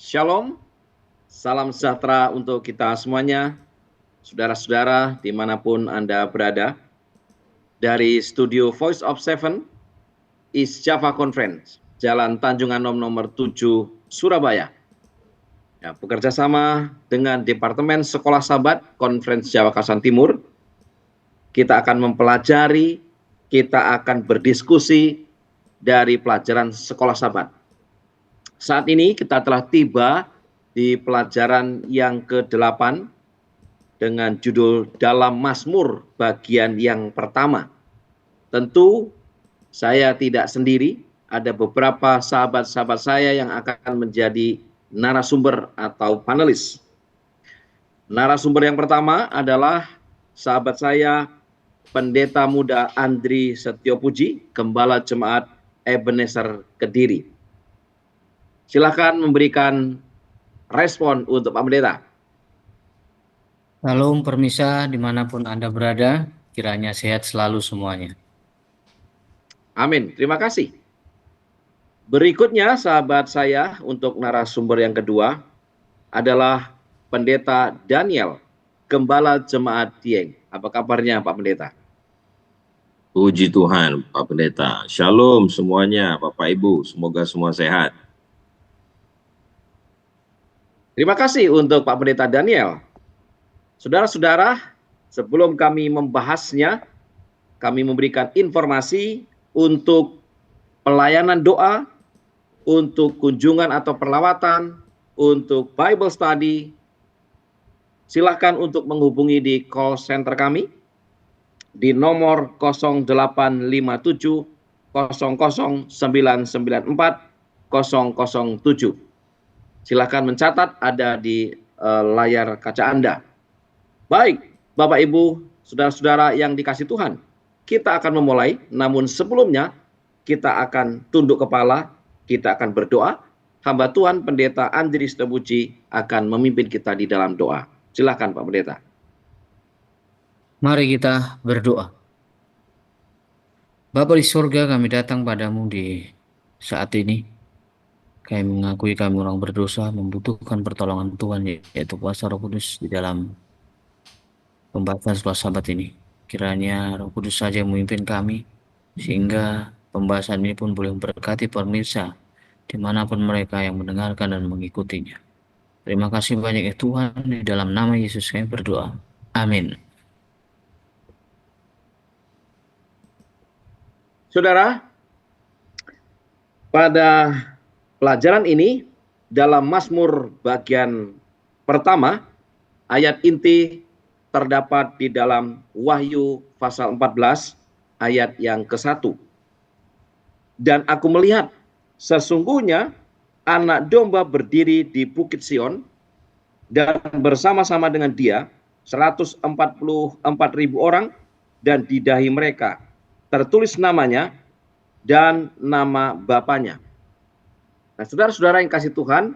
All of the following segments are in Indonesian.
Shalom, salam sejahtera untuk kita semuanya, saudara-saudara dimanapun Anda berada. Dari studio Voice of Seven, East Java Conference, Jalan Tanjung Anom nomor 7, Surabaya. Ya, bekerja sama dengan Departemen Sekolah Sahabat Conference Jawa Kawasan Timur, kita akan mempelajari, kita akan berdiskusi dari pelajaran Sekolah Sahabat. Saat ini kita telah tiba di pelajaran yang ke-8 dengan judul Dalam Mazmur bagian yang pertama. Tentu saya tidak sendiri, ada beberapa sahabat-sahabat saya yang akan menjadi narasumber atau panelis. Narasumber yang pertama adalah sahabat saya, Pendeta Muda Andri Setiopuji, Gembala Jemaat Ebenezer Kediri. Silakan memberikan respon untuk Pak Pendeta. Salam permisa dimanapun Anda berada, kiranya sehat selalu semuanya. Amin, terima kasih. Berikutnya sahabat saya untuk narasumber yang kedua adalah Pendeta Daniel, Gembala Jemaat Dieng. Apa kabarnya Pak Pendeta? Puji Tuhan, Pak Pendeta. Shalom semuanya, Bapak Ibu. Semoga semua sehat. Terima kasih untuk Pak Pendeta Daniel. Saudara-saudara, sebelum kami membahasnya, kami memberikan informasi untuk pelayanan doa, untuk kunjungan atau perlawatan, untuk Bible study. Silakan untuk menghubungi di call center kami di nomor 0857 00 994 007. Silakan mencatat, ada di layar kaca Anda. Baik, Bapak Ibu, saudara-saudara yang dikasih Tuhan, kita akan memulai, namun sebelumnya kita akan tunduk kepala, kita akan berdoa. Hamba Tuhan Pendeta Andri Setiopuji akan memimpin kita di dalam doa. Silakan Pak Pendeta. Mari kita berdoa. Bapa di surga, kami datang padamu di saat ini. Kami mengakui kami orang berdosa, membutuhkan pertolongan Tuhan, yaitu kuasa Roh Kudus di dalam pembahasan Sekolah Sahabat ini. Kiranya Roh Kudus saja yang memimpin kami, sehingga pembahasan ini pun boleh memberkati pemirsa, dimanapun mereka yang mendengarkan dan mengikutinya. Terima kasih banyak ya Tuhan, di dalam nama Yesus kami berdoa. Amin. Saudara, pada pelajaran ini dalam Mazmur bagian pertama, ayat inti terdapat di dalam Wahyu pasal 14 ayat yang ke-1. Dan aku melihat sesungguhnya anak domba berdiri di Bukit Sion dan bersama-sama dengan dia 144.000 orang, dan di dahi mereka tertulis namanya dan nama Bapanya. Nah, saudara-saudara yang kasih Tuhan,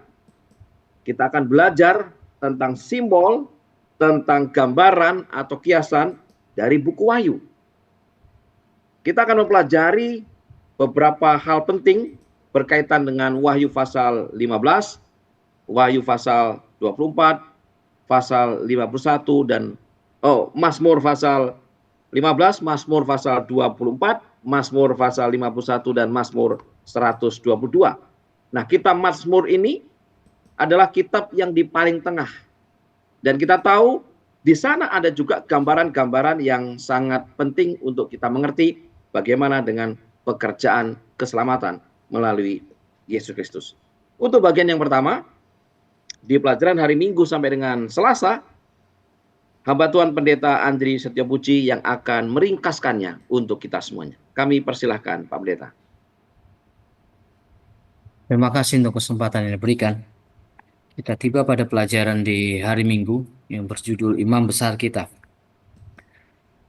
kita akan belajar tentang simbol, tentang gambaran atau kiasan dari buku Wahyu. Kita akan mempelajari beberapa hal penting berkaitan dengan Wahyu pasal 15, Wahyu pasal 24, pasal 51, dan Mazmur pasal 15, Mazmur pasal 24, Mazmur pasal 51, dan Mazmur 122. Nah, kitab Mazmur ini adalah kitab yang di paling tengah. Dan kita tahu di sana ada juga gambaran-gambaran yang sangat penting untuk kita mengerti bagaimana dengan pekerjaan keselamatan melalui Yesus Kristus. Untuk bagian yang pertama, di pelajaran hari Minggu sampai dengan Selasa, hamba Tuhan Pendeta Andri Setiopuji yang akan meringkaskannya untuk kita semuanya. Kami persilahkan Pak Pendeta. Terima kasih untuk kesempatan yang diberikan. Kita tiba pada pelajaran di hari Minggu yang berjudul Imam Besar Kita.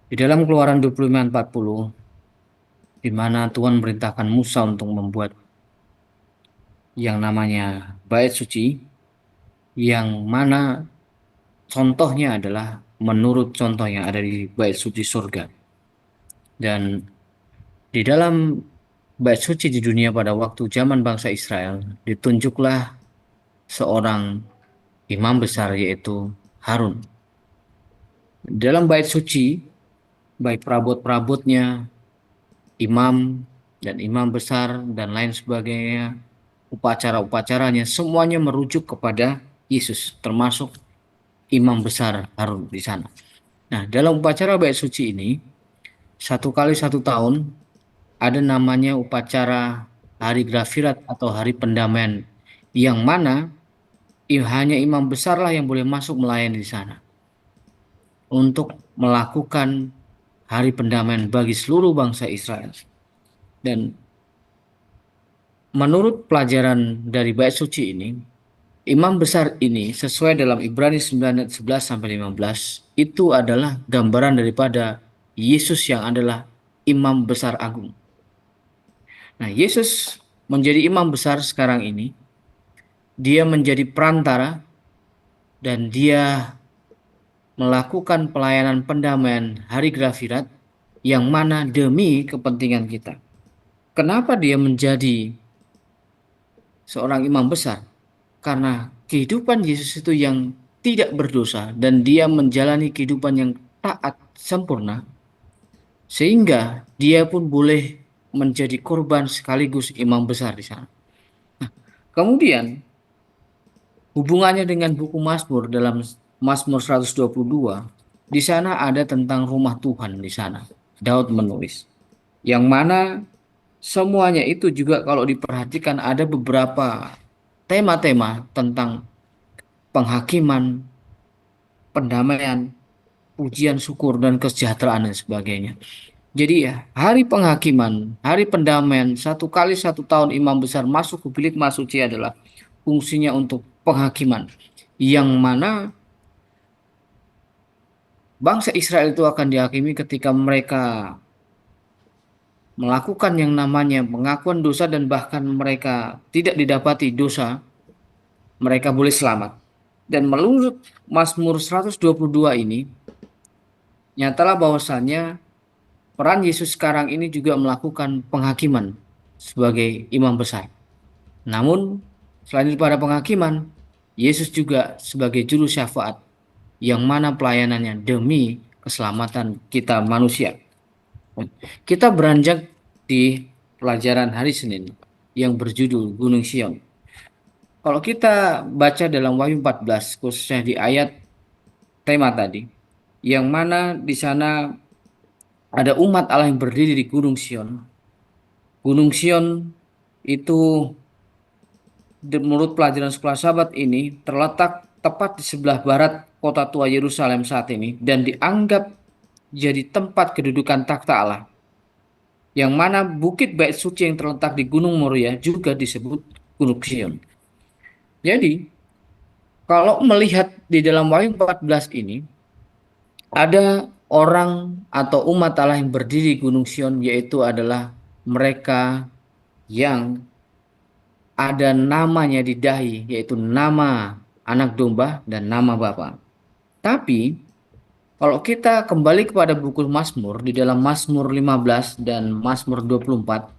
Di dalam Keluaran 25:40, di mana Tuhan memerintahkan Musa untuk membuat yang namanya bait suci, yang mana contohnya adalah menurut contoh yang ada di bait suci surga. Dan di dalam bait suci di dunia pada waktu zaman bangsa Israel, ditunjuklah seorang imam besar, yaitu Harun. Dalam bait suci, baik perabot-perabotnya, imam dan imam besar dan lain sebagainya, upacara-upacaranya semuanya merujuk kepada Yesus, termasuk imam besar Harun di sana. Nah, dalam upacara bait suci ini, 1 kali 1 tahun ada namanya upacara Hari Grafirat atau Hari Pendamaian, yang mana hanya imam besarlah yang boleh masuk melayani di sana untuk melakukan Hari Pendamaian bagi seluruh bangsa Israel. Dan menurut pelajaran dari bait suci ini, imam besar ini sesuai dalam Ibrani 9 ayat 11 sampai 15 itu adalah gambaran daripada Yesus yang adalah imam besar agung. Nah, Yesus menjadi imam besar sekarang ini, dia menjadi perantara dan dia melakukan pelayanan pendamaian Hari Grafirat yang mana demi kepentingan kita. Kenapa dia menjadi seorang imam besar? Karena kehidupan Yesus itu yang tidak berdosa dan dia menjalani kehidupan yang taat sempurna, sehingga dia pun boleh menjadi korban sekaligus imam besar di sana. Kemudian hubungannya dengan buku Mazmur, dalam Mazmur 122, di sana ada tentang rumah Tuhan di sana. Daud menulis, yang mana semuanya itu juga kalau diperhatikan ada beberapa tema-tema tentang penghakiman, pendamaian, pujian syukur, dan kesejahteraan dan sebagainya. Jadi ya, hari penghakiman, hari pendamaian, 1 kali 1 tahun imam besar masuk ke bilik maha suci adalah fungsinya untuk penghakiman, yang mana bangsa Israel itu akan dihakimi ketika mereka melakukan yang namanya pengakuan dosa dan bahkan mereka tidak didapati dosa, mereka boleh selamat. Dan menurut Mazmur 122 ini, nyatalah bahwasannya peran Yesus sekarang ini juga melakukan penghakiman sebagai imam besar. Namun, selain daripada penghakiman, Yesus juga sebagai juru syafaat, yang mana pelayanannya demi keselamatan kita manusia. Kita beranjak di pelajaran hari Senin yang berjudul Gunung Sion. Kalau kita baca dalam Wahyu 14, khususnya di ayat tema tadi, yang mana di sana ada umat Allah yang berdiri di Gunung Sion. Gunung Sion itu menurut pelajaran sekolah sahabat ini terletak tepat di sebelah barat kota tua Yerusalem saat ini dan dianggap jadi tempat kedudukan takhta Allah. Yang mana bukit bait suci yang terletak di Gunung Moria juga disebut Gunung Sion. Jadi, kalau melihat di dalam Wahyu 14 ini, ada orang atau umat Allah yang berdiri di Gunung Sion, yaitu adalah mereka yang ada namanya di dahi, yaitu nama anak domba dan nama Bapa. Tapi kalau kita kembali kepada buku Mazmur, di dalam Mazmur 15 dan Mazmur 24,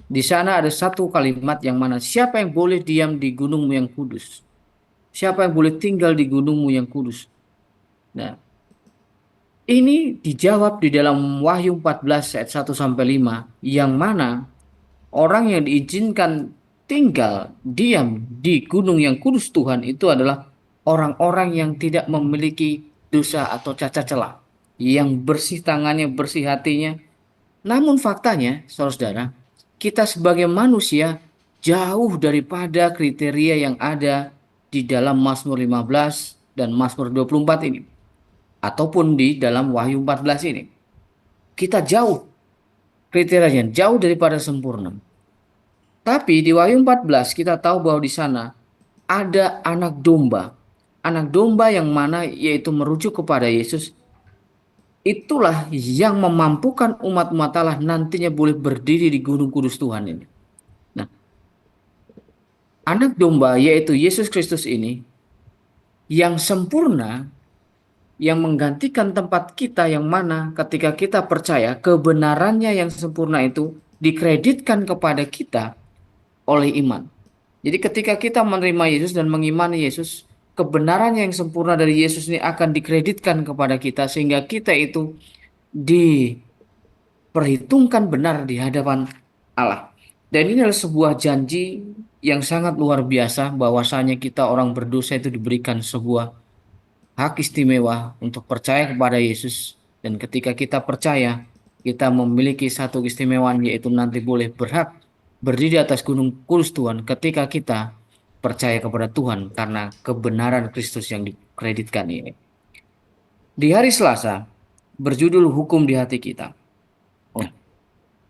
di sana ada satu kalimat yang mana siapa yang boleh diam di gunungmu yang kudus? Siapa yang boleh tinggal di gunungmu yang kudus? Nah, ini dijawab di dalam Wahyu 14 ayat 1 sampai 5, yang mana orang yang diizinkan tinggal diam di gunung yang kudus Tuhan itu adalah orang-orang yang tidak memiliki dosa atau cacat celah, yang bersih tangannya, bersih hatinya. Namun faktanya, saudara, kita sebagai manusia jauh daripada kriteria yang ada di dalam Mazmur 15 dan Mazmur 24 ini, ataupun di dalam Wahyu 14 ini. Kita jauh kriterianya, jauh daripada sempurna. Tapi di Wahyu 14 kita tahu bahwa di sana ada anak domba. Anak domba yang mana yaitu merujuk kepada Yesus. Itulah yang memampukan umat-umat Allah nantinya boleh berdiri di gunung kudus Tuhan ini. Nah, anak domba yaitu Yesus Kristus ini yang sempurna, yang menggantikan tempat kita, yang mana ketika kita percaya kebenarannya yang sempurna itu dikreditkan kepada kita oleh iman. Jadi ketika kita menerima Yesus dan mengimani Yesus, kebenaran yang sempurna dari Yesus ini akan dikreditkan kepada kita sehingga kita itu diperhitungkan benar di hadapan Allah. Dan ini adalah sebuah janji yang sangat luar biasa bahwasanya kita orang berdosa itu diberikan sebuah hak istimewa untuk percaya kepada Yesus. Dan ketika kita percaya, kita memiliki satu keistimewaan yaitu nanti boleh berhak berdiri di atas gunung kudus Tuhan ketika kita percaya kepada Tuhan karena kebenaran Kristus yang dikreditkan ini. Di hari Selasa, berjudul Hukum di Hati Kita.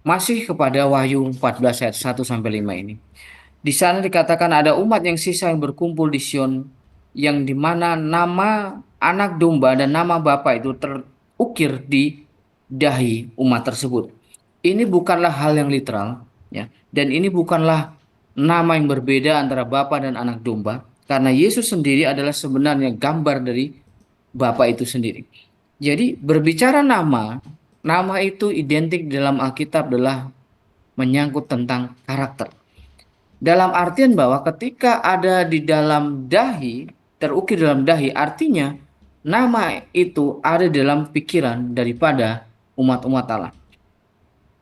Masih kepada Wahyu 14 ayat 1 sampai 5 ini. Di sana dikatakan ada umat yang sisa yang berkumpul di Sion, yang dimana nama anak domba dan nama Bapa itu terukir di dahi umat tersebut. Ini bukanlah hal yang literal, ya, dan ini bukanlah nama yang berbeda antara Bapa dan anak domba, karena Yesus sendiri adalah sebenarnya gambar dari Bapa itu sendiri. Jadi berbicara nama, nama itu identik dalam Alkitab adalah menyangkut tentang karakter. Dalam artian bahwa ketika ada di dalam dahi, terukir dalam dahi, artinya nama itu ada dalam pikiran daripada umat-umat Allah.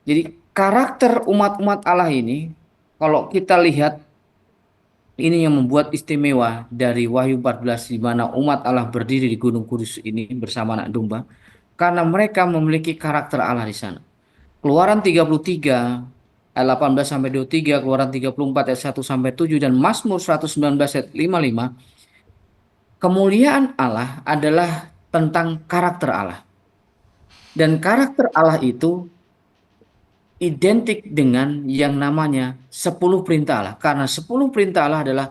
Jadi karakter umat-umat Allah ini, kalau kita lihat, ini yang membuat istimewa dari Wahyu 14 di mana umat Allah berdiri di Gunung Kudus ini bersama anak domba, karena mereka memiliki karakter Allah di sana. Keluaran 33 ayat 18 sampai 23, Keluaran 34 ayat 1 sampai 7 dan Mazmur 119 ayat 55. Kemuliaan Allah adalah tentang karakter Allah. Dan karakter Allah itu identik dengan yang namanya 10 perintah Allah. Karena 10 perintah Allah adalah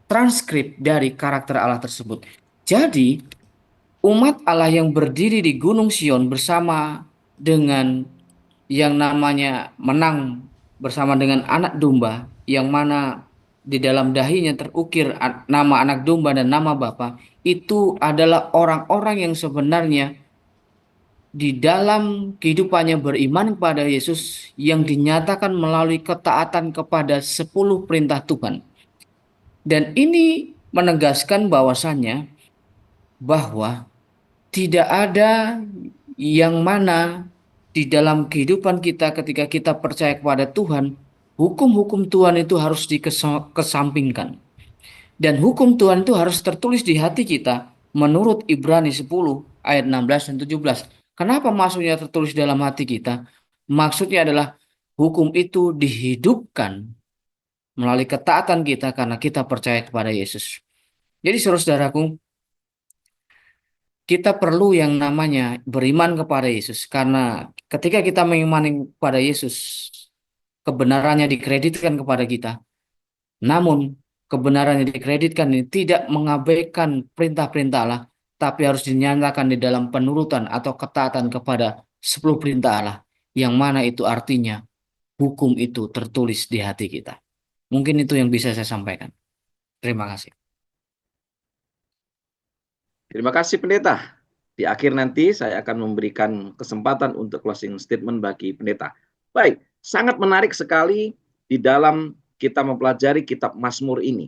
transkrip dari karakter Allah tersebut. Jadi umat Allah yang berdiri di Gunung Sion bersama dengan yang namanya menang bersama dengan anak domba, yang mana di dalam dahinya terukir nama anak domba dan nama Bapa, itu adalah orang-orang yang sebenarnya di dalam kehidupannya beriman kepada Yesus yang dinyatakan melalui ketaatan kepada 10 perintah Tuhan. Dan ini menegaskan bahwasannya bahwa tidak ada yang mana di dalam kehidupan kita ketika kita percaya kepada Tuhan, hukum-hukum Tuhan itu harus dikesampingkan. Dan hukum Tuhan itu harus tertulis di hati kita menurut Ibrani 10 ayat 16 dan 17. Kenapa maksudnya tertulis dalam hati kita? Maksudnya adalah hukum itu dihidupkan melalui ketaatan kita karena kita percaya kepada Yesus. Jadi saudara-saudaraku, kita perlu yang namanya beriman kepada Yesus karena ketika kita mengimani kepada Yesus, kebenarannya dikreditkan kepada kita. Namun kebenaran yang dikreditkan ini tidak mengabaikan perintah-perintah Allah, tapi harus dinyatakan di dalam penurutan atau ketaatan kepada 10 perintah Allah, yang mana itu artinya hukum itu tertulis di hati kita. Mungkin itu yang bisa saya sampaikan. Terima kasih. Terima kasih pendeta. Di akhir nanti saya akan memberikan kesempatan untuk closing statement bagi pendeta. Baik, sangat menarik sekali di dalam kita mempelajari kitab Mazmur ini.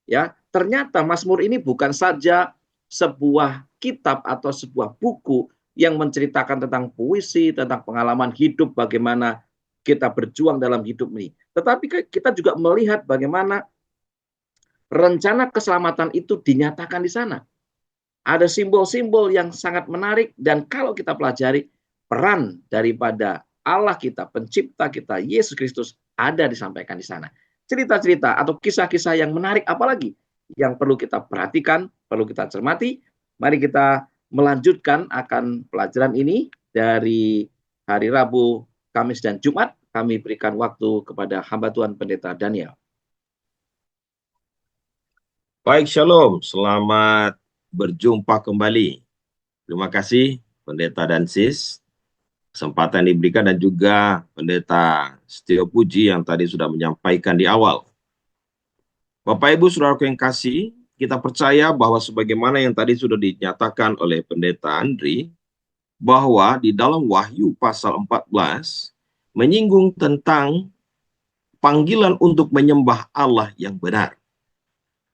Ya, ternyata Mazmur ini bukan saja sebuah kitab atau sebuah buku yang menceritakan tentang puisi, tentang pengalaman hidup, bagaimana kita berjuang dalam hidup ini. Tetapi kita juga melihat bagaimana rencana keselamatan itu dinyatakan di sana. Ada simbol-simbol yang sangat menarik dan kalau kita pelajari peran daripada Allah kita, pencipta kita, Yesus Kristus ada disampaikan di sana. Cerita-cerita atau kisah-kisah yang menarik apalagi yang perlu kita perhatikan, perlu kita cermati. Mari kita melanjutkan akan pelajaran ini dari hari Rabu, Kamis, dan Jumat. Kami berikan waktu kepada hamba Tuhan Pendeta Daniel. Baik, shalom. Selamat berjumpa kembali. Terima kasih Pendeta dan Sis kesempatan diberikan dan juga Pendeta Setio Puji yang tadi sudah menyampaikan di awal. Bapak Ibu Saudaraku yang kasih, kita percaya bahwa sebagaimana yang tadi sudah dinyatakan oleh Pendeta Andri, bahwa di dalam Wahyu pasal 14 menyinggung tentang panggilan untuk menyembah Allah yang benar.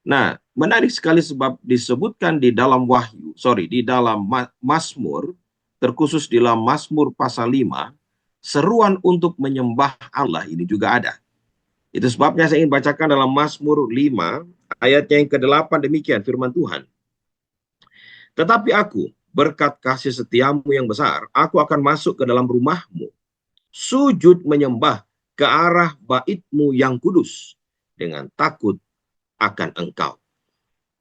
Nah, menarik sekali sebab disebutkan di dalam di dalam Mazmur, terkhusus di dalam Mazmur pasal 5, seruan untuk menyembah Allah ini juga ada. Itu sebabnya saya ingin bacakan dalam Mazmur 5, ayatnya yang ke-8 demikian firman Tuhan. Tetapi aku, berkat kasih setiamu yang besar, aku akan masuk ke dalam rumahmu, sujud menyembah ke arah baitmu yang kudus, dengan takut akan engkau.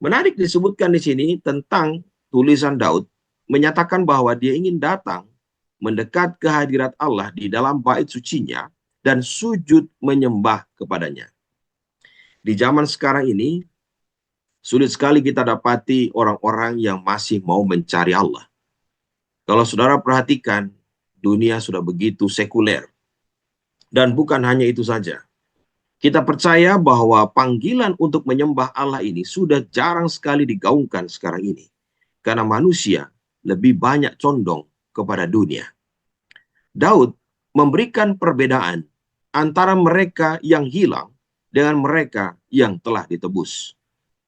Menarik disebutkan di sini tentang tulisan Daud, menyatakan bahwa dia ingin datang mendekat ke hadirat Allah di dalam bait sucinya, dan sujud menyembah kepadanya. Di zaman sekarang ini, sulit sekali kita dapati orang-orang yang masih mau mencari Allah. Kalau saudara perhatikan, dunia sudah begitu sekuler. Dan bukan hanya itu saja. Kita percaya bahwa panggilan untuk menyembah Allah ini sudah jarang sekali digaungkan sekarang ini. Karena manusia lebih banyak condong kepada dunia. Daud memberikan perbedaan antara mereka yang hilang dengan mereka yang telah ditebus.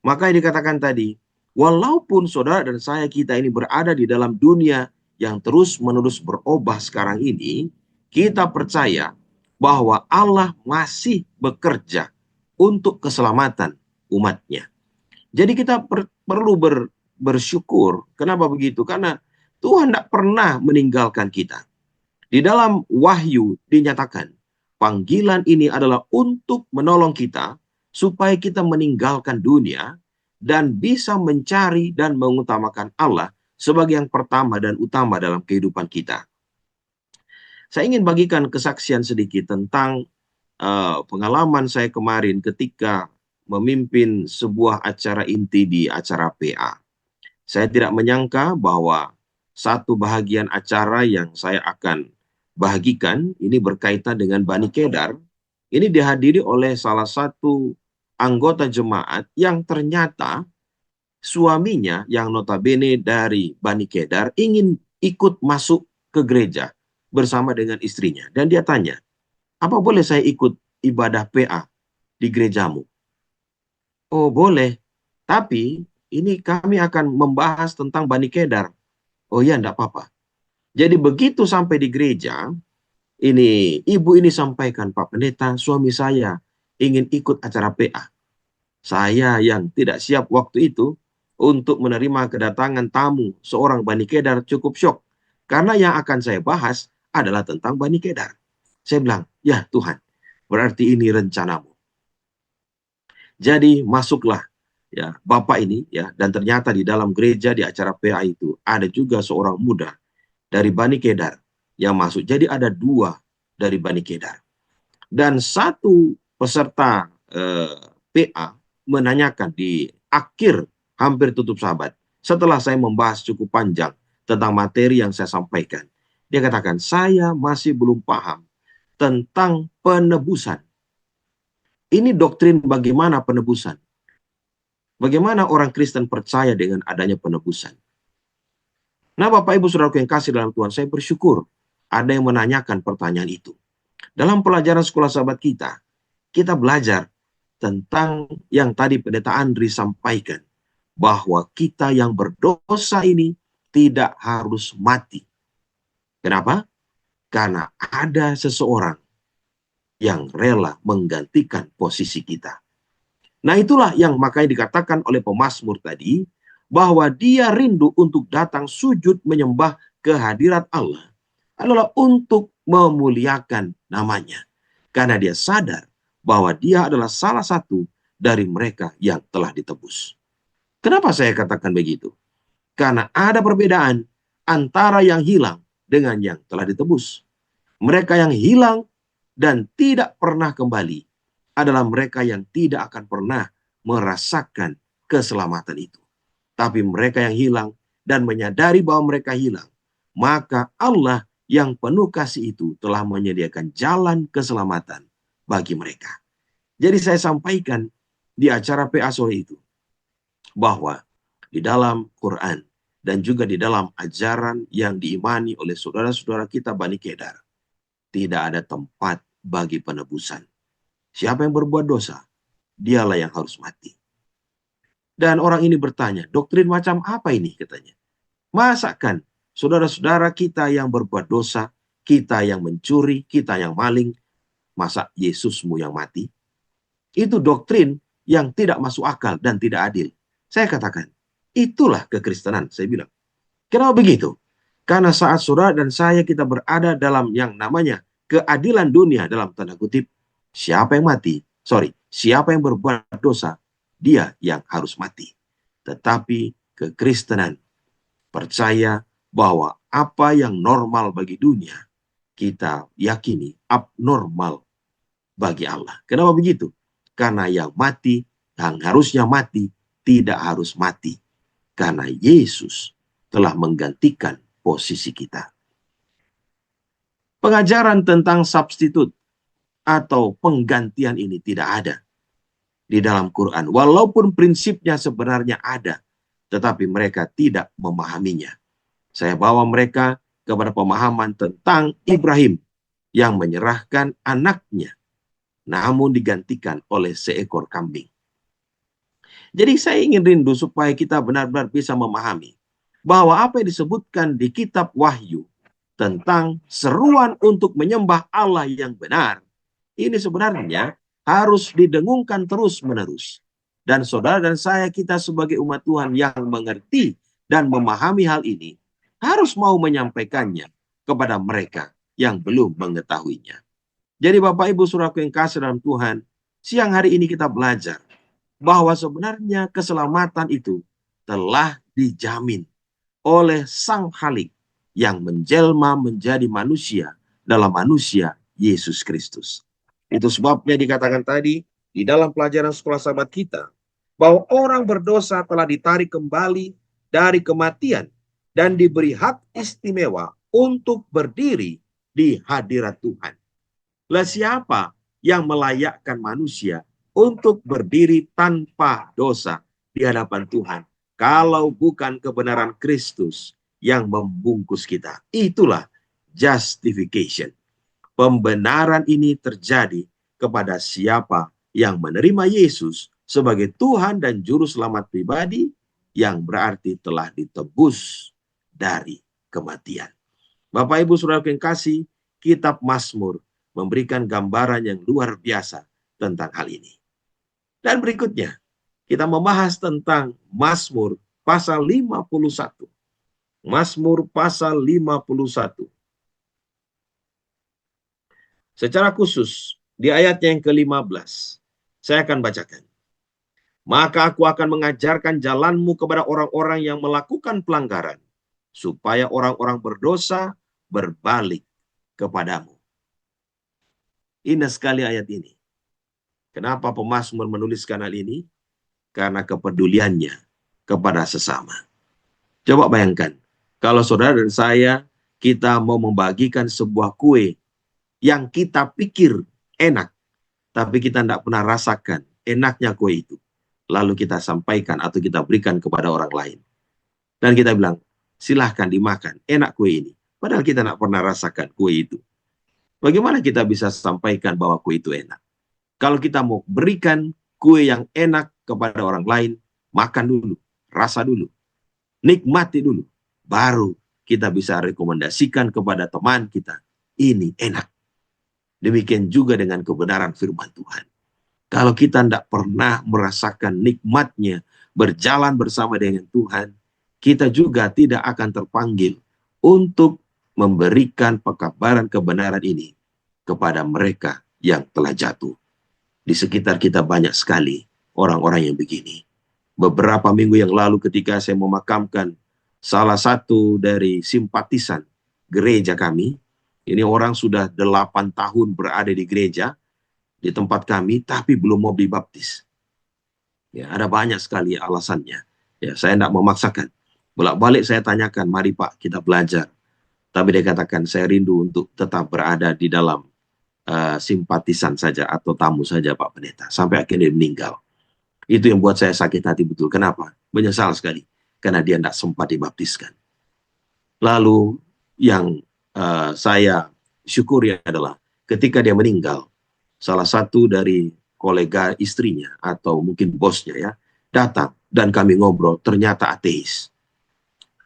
Maka yang dikatakan tadi, walaupun saudara dan saya kita ini berada di dalam dunia yang terus-menerus berubah sekarang ini, kita percaya bahwa Allah masih bekerja untuk keselamatan umatnya. Jadi kita perlu bersyukur. Kenapa begitu? Karena Tuhan tidak pernah meninggalkan kita. Di dalam Wahyu dinyatakan, panggilan ini adalah untuk menolong kita supaya kita meninggalkan dunia dan bisa mencari dan mengutamakan Allah sebagai yang pertama dan utama dalam kehidupan kita. Saya ingin bagikan kesaksian sedikit tentang pengalaman saya kemarin ketika memimpin sebuah acara inti di acara PA. Saya tidak menyangka bahwa satu bahagian acara yang saya akan bagikan ini berkaitan dengan Bani Kedar. Ini dihadiri oleh salah satu anggota jemaat yang ternyata suaminya yang notabene dari Bani Kedar ingin ikut masuk ke gereja bersama dengan istrinya. Dan dia tanya, apa boleh saya ikut ibadah PA di gerejamu? Oh boleh, tapi ini kami akan membahas tentang Bani Kedar. Oh ya, enggak apa-apa. Jadi begitu sampai di gereja, ibu ini sampaikan, Pak Pendeta, suami saya ingin ikut acara PA. Saya yang tidak siap waktu itu untuk menerima kedatangan tamu seorang Bani Kedar cukup syok. Karena yang akan saya bahas adalah tentang Bani Kedar. Saya bilang, ya Tuhan, berarti ini rencanamu. Jadi masuklah ya Bapak ini ya, dan ternyata di dalam gereja di acara PA itu ada juga seorang muda dari Bani Kedar yang masuk. Jadi ada 2 dari Bani Kedar. Dan satu peserta PA menanyakan di akhir hampir tutup sahabat, setelah saya membahas cukup panjang tentang materi yang saya sampaikan, dia katakan, saya masih belum paham tentang penebusan. Ini doktrin bagaimana penebusan. Bagaimana orang Kristen percaya dengan adanya penebusan. Nah, Bapak Ibu Saudara yang kasih dalam Tuhan, saya bersyukur ada yang menanyakan pertanyaan itu. Dalam pelajaran sekolah sahabat kita belajar tentang yang tadi Pendeta Andri sampaikan, bahwa kita yang berdosa ini tidak harus mati. Kenapa? Karena ada seseorang yang rela menggantikan posisi kita. Nah, itulah yang makanya dikatakan oleh pemazmur tadi, bahwa dia rindu untuk datang sujud menyembah kehadirat Allah adalah untuk memuliakan namanya. Karena dia sadar bahwa dia adalah salah satu dari mereka yang telah ditebus. Kenapa saya katakan begitu? Karena ada perbedaan antara yang hilang dengan yang telah ditebus. Mereka yang hilang dan tidak pernah kembali adalah mereka yang tidak akan pernah merasakan keselamatan itu. Tapi mereka yang hilang dan menyadari bahwa mereka hilang, maka Allah yang penuh kasih itu telah menyediakan jalan keselamatan bagi mereka. Jadi saya sampaikan di acara PA sore itu, bahwa di dalam Quran dan juga di dalam ajaran yang diimani oleh saudara-saudara kita Bani Kedar, tidak ada tempat bagi penebusan. Siapa yang berbuat dosa, dialah yang harus mati. Dan orang ini bertanya, doktrin macam apa ini katanya? Masakan saudara-saudara kita yang berbuat dosa, kita yang mencuri, kita yang maling, masa Yesusmu yang mati? Itu doktrin yang tidak masuk akal dan tidak adil. Saya katakan, itulah kekristenan, saya bilang. Kenapa begitu? Karena saat saudara dan saya kita berada dalam yang namanya keadilan dunia dalam tanda kutip, siapa yang mati? Siapa yang berbuat dosa, dia yang harus mati. Tetapi kekristenan percaya bahwa apa yang normal bagi dunia, kita yakini abnormal bagi Allah. Kenapa begitu? Karena yang mati, yang harusnya mati, tidak harus mati. Karena Yesus telah menggantikan posisi kita. Pengajaran tentang substitut atau penggantian ini tidak ada di dalam Quran. Walaupun prinsipnya sebenarnya ada, tetapi mereka tidak memahaminya. Saya bawa mereka kepada pemahaman tentang Ibrahim yang menyerahkan anaknya, namun digantikan oleh seekor kambing. Jadi saya ingin rindu supaya kita benar-benar bisa memahami bahwa apa yang disebutkan di kitab Wahyu tentang seruan untuk menyembah Allah yang benar, ini sebenarnya harus didengungkan terus-menerus. Dan saudara dan saya, kita sebagai umat Tuhan yang mengerti dan memahami hal ini, harus mau menyampaikannya kepada mereka yang belum mengetahuinya. Jadi Bapak Ibu Saudaraku yang kasih dalam Tuhan, siang hari ini kita belajar bahwa sebenarnya keselamatan itu telah dijamin oleh Sang Khalik yang menjelma menjadi manusia dalam manusia Yesus Kristus. Itu sebabnya dikatakan tadi di dalam pelajaran sekolah sahabat kita bahwa orang berdosa telah ditarik kembali dari kematian dan diberi hak istimewa untuk berdiri di hadirat Tuhan. Lah siapa yang melayakkan manusia untuk berdiri tanpa dosa di hadapan Tuhan kalau bukan kebenaran Kristus yang membungkus kita? Itulah justification. Pembenaran ini terjadi kepada siapa yang menerima Yesus sebagai Tuhan dan Juru Selamat pribadi, yang berarti telah ditebus dari kematian. Bapak Ibu Saudara yang kasih, kitab Mazmur memberikan gambaran yang luar biasa tentang hal ini. Dan berikutnya, kita membahas tentang Mazmur pasal 51. Mazmur pasal 51. Secara khusus, di ayatnya yang ke-15, saya akan bacakan. Maka aku akan mengajarkan jalanmu kepada orang-orang yang melakukan pelanggaran, supaya orang-orang berdosa berbalik kepadamu. Indah sekali ayat ini. Kenapa pemazmur menuliskan hal ini? Karena kepeduliannya kepada sesama. Coba bayangkan, kalau saudara dan saya, kita mau membagikan sebuah kue yang kita pikir enak, tapi kita tidak pernah rasakan enaknya kue itu. Lalu kita sampaikan atau kita berikan kepada orang lain. Dan kita bilang, silahkan dimakan, enak kue ini. Padahal kita tidak pernah rasakan kue itu. Bagaimana kita bisa sampaikan bahwa kue itu enak? Kalau kita mau berikan kue yang enak kepada orang lain, makan dulu, rasa dulu, nikmati dulu. Baru kita bisa rekomendasikan kepada teman kita, ini enak. Demikian juga dengan kebenaran firman Tuhan. Kalau kita tidak pernah merasakan nikmatnya berjalan bersama dengan Tuhan, kita juga tidak akan terpanggil untuk memberikan pekabaran kebenaran ini kepada mereka yang telah jatuh. Di sekitar kita banyak sekali orang-orang yang begini. Beberapa minggu yang lalu ketika saya memakamkan salah satu dari simpatisan gereja kami, ini orang sudah 8 tahun berada di gereja, di tempat kami, tapi belum mau dibaptis. Ya, ada banyak sekali alasannya. Ya, saya tidak memaksakan. Bolak-balik saya tanyakan, mari Pak, kita belajar. Tapi dia katakan, saya rindu untuk tetap berada di dalam simpatisan saja atau tamu saja Pak Pendeta. Sampai akhirnya dia meninggal. Itu yang buat saya sakit hati betul. Kenapa? Menyesal sekali. Karena dia tidak sempat dibaptiskan. Lalu yang saya syukuri adalah ketika dia meninggal, salah satu dari kolega istrinya atau mungkin bosnya ya, datang dan kami ngobrol, ternyata ateis.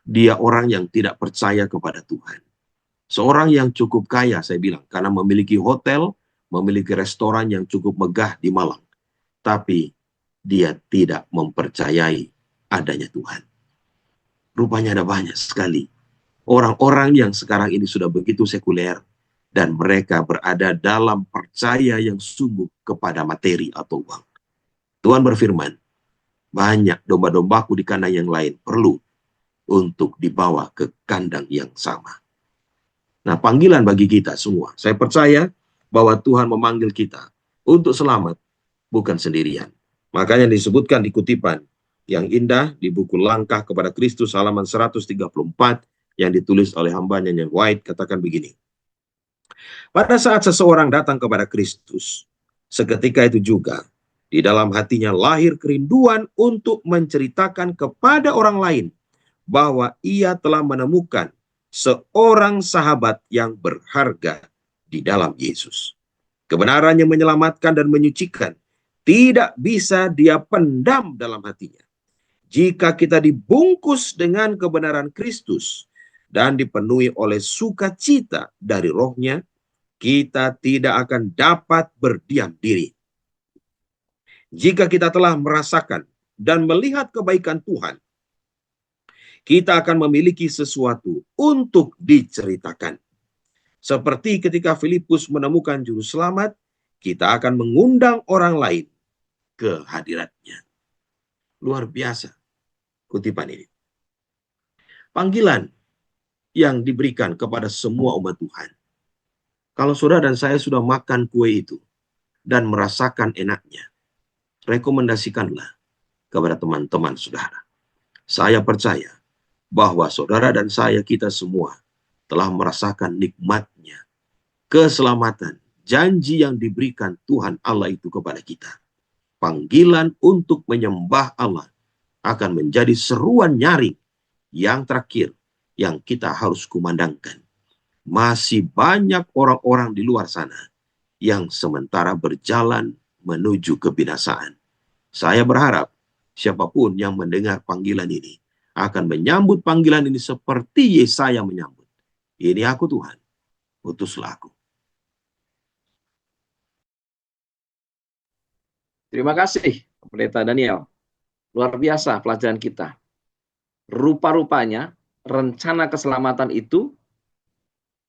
Dia orang yang tidak percaya kepada Tuhan. Seorang yang cukup kaya, saya bilang, karena memiliki hotel, memiliki restoran yang cukup megah di Malang. Tapi dia tidak mempercayai adanya Tuhan. Rupanya ada banyak sekali orang-orang yang sekarang ini sudah begitu sekuler, dan mereka berada dalam percaya yang sungguh kepada materi atau uang. Tuhan berfirman, banyak domba-dombaku di kandang yang lain perlu untuk dibawa ke kandang yang sama. Nah, panggilan bagi kita semua, saya percaya bahwa Tuhan memanggil kita untuk selamat, bukan sendirian. Makanya disebutkan di kutipan yang indah di buku Langkah kepada Kristus halaman 134 yang ditulis oleh hambanya yang White, katakan begini. Pada saat seseorang datang kepada Kristus, seketika itu juga di dalam hatinya lahir kerinduan untuk menceritakan kepada orang lain bahwa ia telah menemukan seorang sahabat yang berharga di dalam Yesus. Kebenaran yang menyelamatkan dan menyucikan tidak bisa dia pendam dalam hatinya. Jika kita dibungkus dengan kebenaran Kristus dan dipenuhi oleh sukacita dari Roh-Nya, kita tidak akan dapat berdiam diri. Jika kita telah merasakan dan melihat kebaikan Tuhan, kita akan memiliki sesuatu untuk diceritakan. Seperti ketika Filipus menemukan juru selamat, kita akan mengundang orang lain ke hadiratnya. Luar biasa kutipan ini. Panggilan yang diberikan kepada semua umat Tuhan. Kalau saudara dan saya sudah makan kue itu dan merasakan enaknya, rekomendasikanlah kepada teman-teman saudara. Saya percaya bahwa saudara dan saya, kita semua telah merasakan nikmatnya keselamatan, janji yang diberikan Tuhan Allah itu kepada kita. Panggilan untuk menyembah Allah akan menjadi seruan nyaring yang terakhir yang kita harus kumandangkan. Masih banyak orang-orang di luar sana yang sementara berjalan menuju kebinasaan. Saya berharap siapapun yang mendengar panggilan ini akan menyambut panggilan ini seperti Yesaya menyambut. Ini aku Tuhan, utuslah aku. Terima kasih, Pendeta Daniel. Luar biasa pelajaran kita. Rupa-rupanya rencana keselamatan itu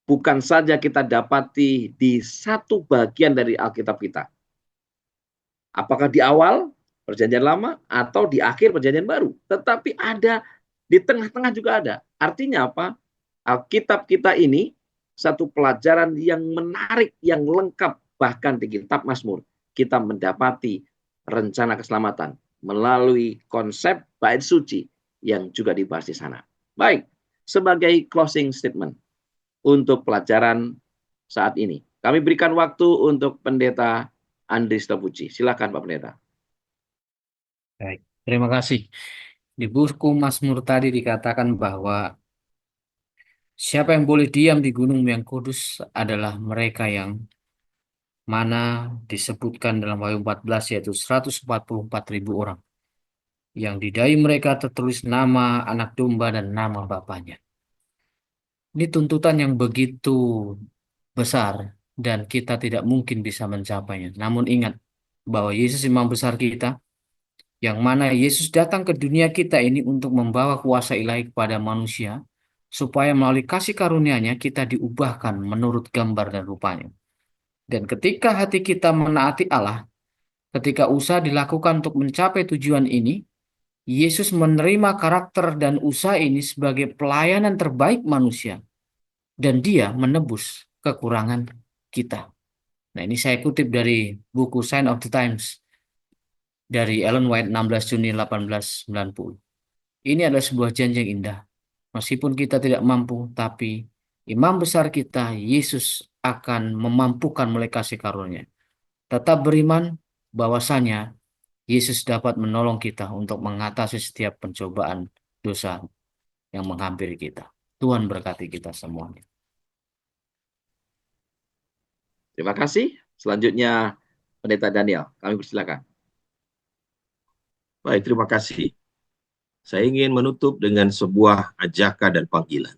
bukan saja kita dapati di satu bagian dari Alkitab kita. Apakah di awal Perjanjian Lama atau di akhir Perjanjian Baru. Tetapi ada di tengah-tengah juga ada. Artinya apa? Alkitab kita ini satu pelajaran yang menarik, yang lengkap. Bahkan di kitab Mazmur kita mendapati rencana keselamatan melalui konsep bait suci yang juga dibahas di sana. Baik, sebagai closing statement untuk pelajaran saat ini, kami berikan waktu untuk Pendeta Andri Setopuji. Silakan Pak Pendeta. Baik, terima kasih. Di buku Mazmur tadi dikatakan bahwa siapa yang boleh diam di gunung yang kudus adalah mereka yang mana disebutkan dalam Wahyu 14, yaitu 144.000 orang. Yang di dahi mereka tertulis nama anak domba dan nama bapaknya. Ini tuntutan yang begitu besar dan kita tidak mungkin bisa mencapainya. Namun ingat bahwa Yesus imam besar kita, yang mana Yesus datang ke dunia kita ini untuk membawa kuasa ilahi kepada manusia, supaya melalui kasih karunia-Nya kita diubahkan menurut gambar dan rupanya. Dan ketika hati kita menaati Allah, ketika usaha dilakukan untuk mencapai tujuan ini, Yesus menerima karakter dan usaha ini sebagai pelayanan terbaik manusia. Dan dia menebus kekurangan kita. Nah, ini saya kutip dari buku Sign of the Times dari Ellen White 16 Juni 1890. Ini adalah sebuah janji yang indah. Meskipun kita tidak mampu, tapi imam besar kita, Yesus, akan memampukan melalui kasih karunia. Tetap beriman bahwasanya Yesus dapat menolong kita untuk mengatasi setiap pencobaan dosa yang menghampiri kita. Tuhan berkati kita semuanya. Terima kasih. Selanjutnya Pendeta Daniel, kami persilakan. Baik, terima kasih. Saya ingin menutup dengan sebuah ajakan dan panggilan.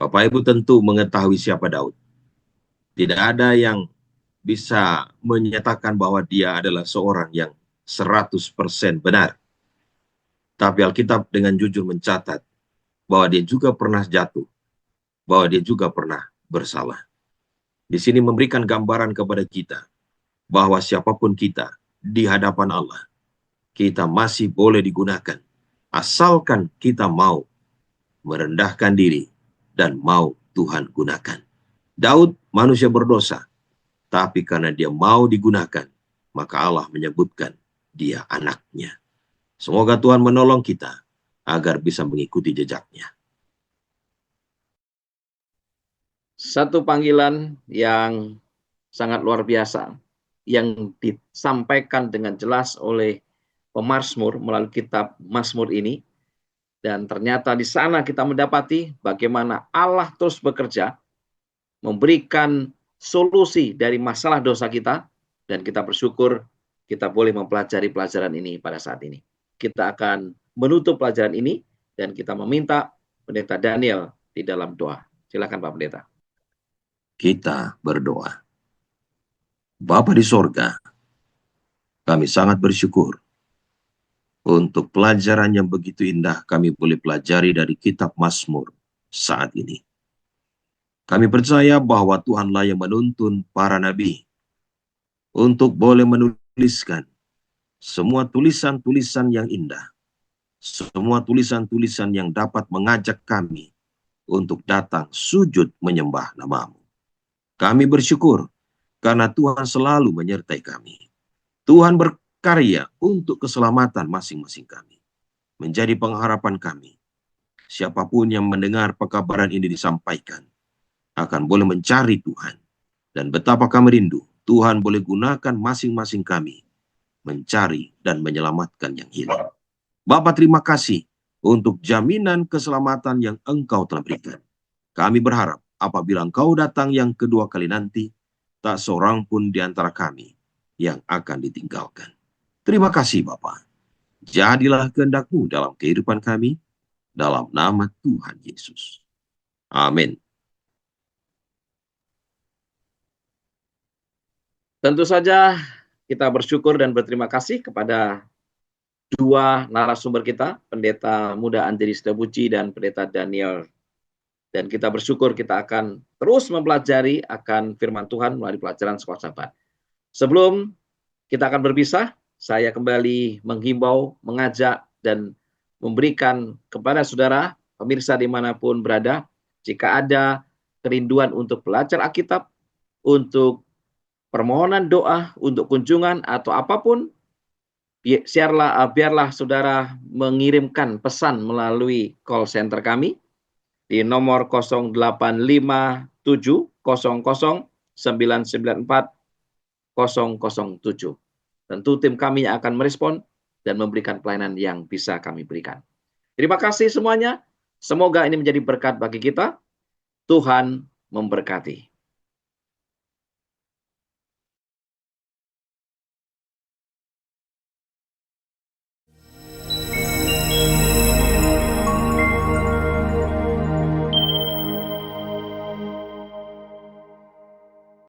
Bapak Ibu tentu mengetahui siapa Daud. Tidak ada yang bisa menyatakan bahwa dia adalah seorang yang 100% benar. Tapi Alkitab dengan jujur mencatat bahwa dia juga pernah jatuh, bahwa dia juga pernah bersalah. Di sini memberikan gambaran kepada kita bahwa siapapun kita di hadapan Allah, kita masih boleh digunakan, asalkan kita mau merendahkan diri dan mau Tuhan gunakan. Daud manusia berdosa, tapi karena dia mau digunakan, maka Allah menyebutkan dia anaknya. Semoga Tuhan menolong kita agar bisa mengikuti jejaknya. Satu panggilan yang sangat luar biasa yang disampaikan dengan jelas oleh pemazmur melalui kitab Mazmur ini, dan ternyata di sana kita mendapati bagaimana Allah terus bekerja memberikan solusi dari masalah dosa kita, dan kita bersyukur kita boleh mempelajari pelajaran ini pada saat ini. Kita akan menutup pelajaran ini dan kita meminta Pendeta Daniel di dalam doa. Silakan Pak Pendeta. Kita berdoa. Bapa di sorga, kami sangat bersyukur untuk pelajaran yang begitu indah kami boleh pelajari dari kitab Mazmur saat ini. Kami percaya bahwa Tuhanlah yang menuntun para nabi untuk boleh menuliskan semua tulisan-tulisan yang indah, semua tulisan-tulisan yang dapat mengajak kami untuk datang sujud menyembah nama-Mu. Kami bersyukur karena Tuhan selalu menyertai kami. Tuhan berkarya untuk keselamatan masing-masing kami. Menjadi pengharapan kami. Siapapun yang mendengar pekabaran ini disampaikan akan boleh mencari Tuhan. Dan betapa kami rindu Tuhan boleh gunakan masing-masing kami mencari dan menyelamatkan yang hilang. Bapa, terima kasih untuk jaminan keselamatan yang Engkau telah berikan. Kami berharap apabila Engkau datang yang kedua kali nanti, tak seorang pun di antara kami yang akan ditinggalkan. Terima kasih Bapa. Jadilah kehendak-Mu dalam kehidupan kami, dalam nama Tuhan Yesus. Amin. Tentu saja kita bersyukur dan berterima kasih kepada dua narasumber kita, Pendeta Muda Andri Setiapuji dan Pendeta Daniel. Dan kita bersyukur kita akan terus mempelajari akan firman Tuhan melalui pelajaran Sekolah Sabat. Sebelum kita akan berpisah, saya kembali menghimbau, mengajak, dan memberikan kepada saudara, pemirsa dimanapun berada, jika ada kerinduan untuk belajar Alkitab, untuk permohonan doa, untuk kunjungan, atau apapun, biarlah saudara mengirimkan pesan melalui call center kami, di nomor 085700994007. Tentu tim kami akan merespon dan memberikan pelayanan yang bisa kami berikan. Terima kasih semuanya. Semoga ini menjadi berkat bagi kita. Tuhan memberkati.